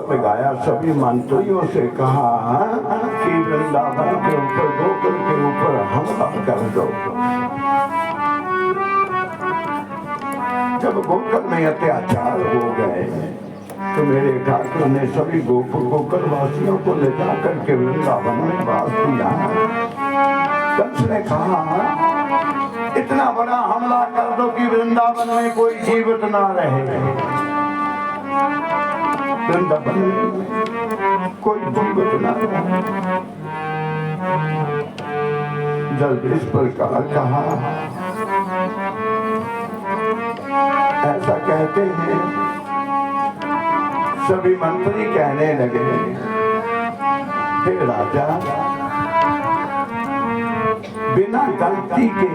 लगाया, सभी मंत्रियों से कहा कि वृंदावन के ऊपर, गोकुल के ऊपर हमला कर दो। जब गोकुल में अत्याचार हो गए तो मेरे ठाकुर ने सभी गोकुल वासियों को ले जाकर के वृंदावन में वास दिया। कंस ने कहा इतना बड़ा हमला कर दो कि वृंदावन में कोई जीवित ना रहे, वृंदावन में कोई जीवित ना रहे। जब इस प्रकार कहा, ऐसा कहते हैं, सभी मंत्री कहने लगे, हे राजा, बिना गलती के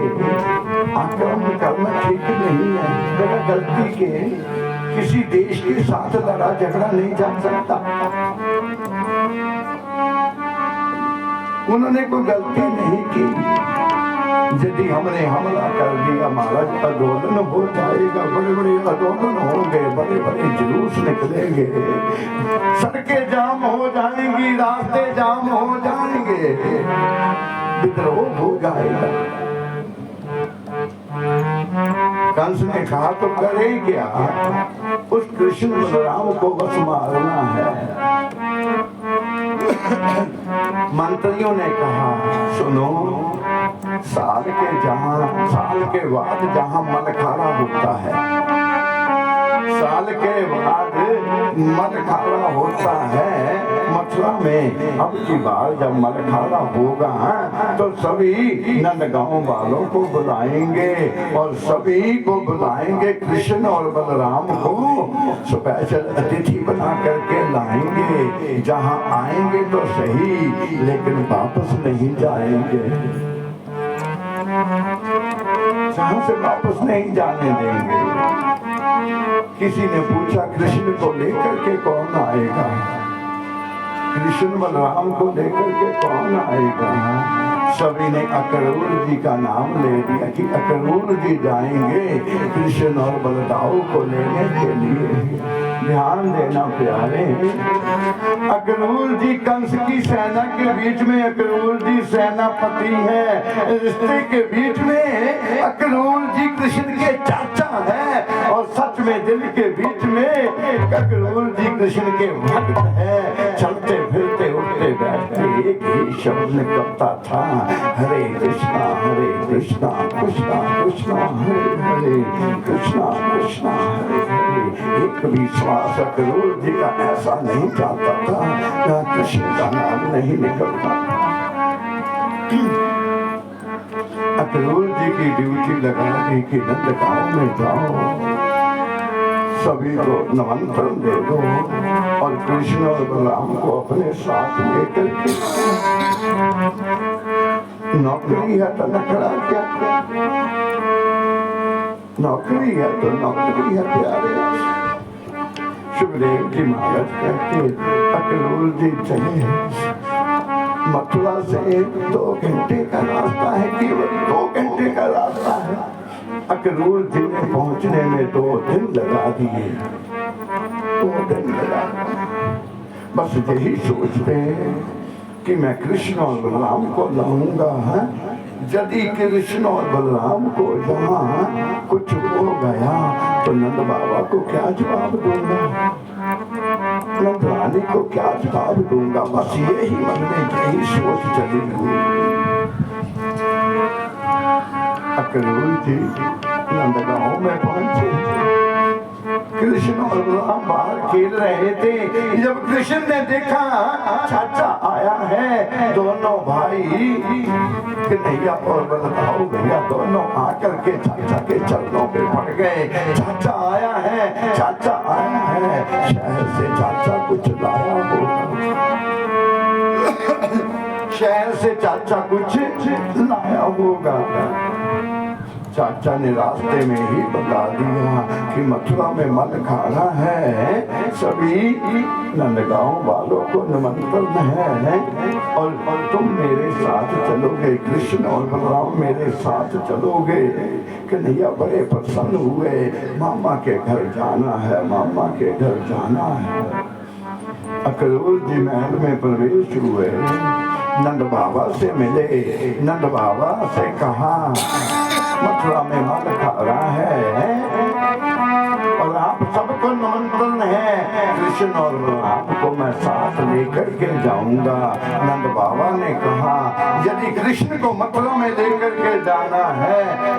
आक्रमण करना ठीक नहीं है। बिना गलती के किसी देश के साथ लड़ा झगड़ा नहीं जा सकता। उन्होंने कोई गलती नहीं की। यदि हमने हमला कर दिया, हमारा आंदोलन हो जाएगा, बड़े बड़े आंदोलन होंगे, बड़े बड़े जुलूस निकलेंगे, सड़कें जाम हो जाएंगी, रास्ते जाम हो जाएंगे, विद्रोह हो जाएगा। कंस ने कहा तो करे क्या, उस कृष्ण बलराम को बस मारना है। मंत्रियों ने कहा सुनो, साल के बाद जहां मलखाड़ा होता है, साल के बाद मलखाड़ा होता है मथुरा में, अब की बार जब मलखाड़ा होगा तो सभी नंदगांव वालों को बुलाएंगे और सभी को बुलाएंगे, कृष्ण और बलराम को स्पेशल अतिथि बना करके लाएंगे। जहां आएंगे तो सही, लेकिन वापस नहीं जाएंगे, जहां से वापस नहीं जाने देंगे। किसी ने पूछा कृष्ण को लेकर के कौन आएगा, कृष्ण बलराम को लेकर के कौन आएगा? सभी ने अक्रूर जी का नाम ले दिया कि अक्रूर जी जाएंगे कृष्ण और बलदाऊ को लेने के लिए। ध्यान देना प्यारे, अक्रूर जी कंस की सेना के बीच में अक्रूर जी सेनापति है, रिश्ते के बीच में अक्रूर जी कृष्ण के चाचा है, और सच में दिल के बीच में अक्रूर जी कृष्ण के भक्त है। चलते फिरते उठते बैठते एक ही शब्द निकलता था, हरे कृष्णा कृष्णा कृष्णा हरे हरे, कृष्णा कृष्णा हरे हरे। एक भी श्वास अक्रूर जी का ऐसा नहीं जाता था ना कृष्ण का नाम नहीं निकलता। अक्रूर जी की ड्यूटी लगा दी कि नंदगांव में जाओ, सभी को निमंत्रण दे दो और कृष्ण और बलराम को अपने साथ लेकर के। नौकरी है तो नखरा क्या, नौकरी है तो नौकरी है प्यारे। सुखदेव जी महाराज कहते अक्रूर जी चले, मथुरा से 2 घंटे का रास्ता है, केवल 2 घंटे का रास्ता है। अक्रूर जी ने पहुंचने में 2 दिन लगा दिए, 2 दिन लगा। बस यही सोचते हैं कि मैं कृष्ण और बलराम को लाऊंगा। यदि कृष्ण और बलराम को यहाँ कुछ हो गया तो नंद बाबा को क्या जवाब दूंगा, नंद रानी को क्या जवाब दूंगा। बस यही मन में यही सोच चली हुई। अक्रूर जी नंदगांव में पहुंचे, कृष्ण और बलराम बाहर खेल रहे थे। जब कृष्ण ने देखा चाचा आया है, दोनों भाई कन्हैया और बलदाऊ भैया दोनों आकर के चाचा के चरणों पे पड़ गए। चाचा आया है, चाचा आया है। शहर से चाचा कुछ लाया होगा, शहर से चाचा कुछ लाया होगा। चाचा ने रास्ते में ही बता दिया कि मथुरा में मलखाड़ा है, सभी नंदगांव वालों को निमंत्रण है और तुम मेरे साथ चलोगे, कृष्ण और बलराम मेरे साथ चलोगे। कन्हैया बड़े प्रसन्न हुए, मामा के घर जाना है, मामा के घर जाना है। अकरूर जी महल में प्रवेश हुए, नंद बाबा से मिले। नंद बाबा से कहा मथुरा में मल खा रहा है और आप सबको निमंत्रण है, कृष्ण और आपको मैं साथ लेकर के जाऊंगा। नंद बाबा ने कहा यदि कृष्ण को मथुरा में लेकर के जाना है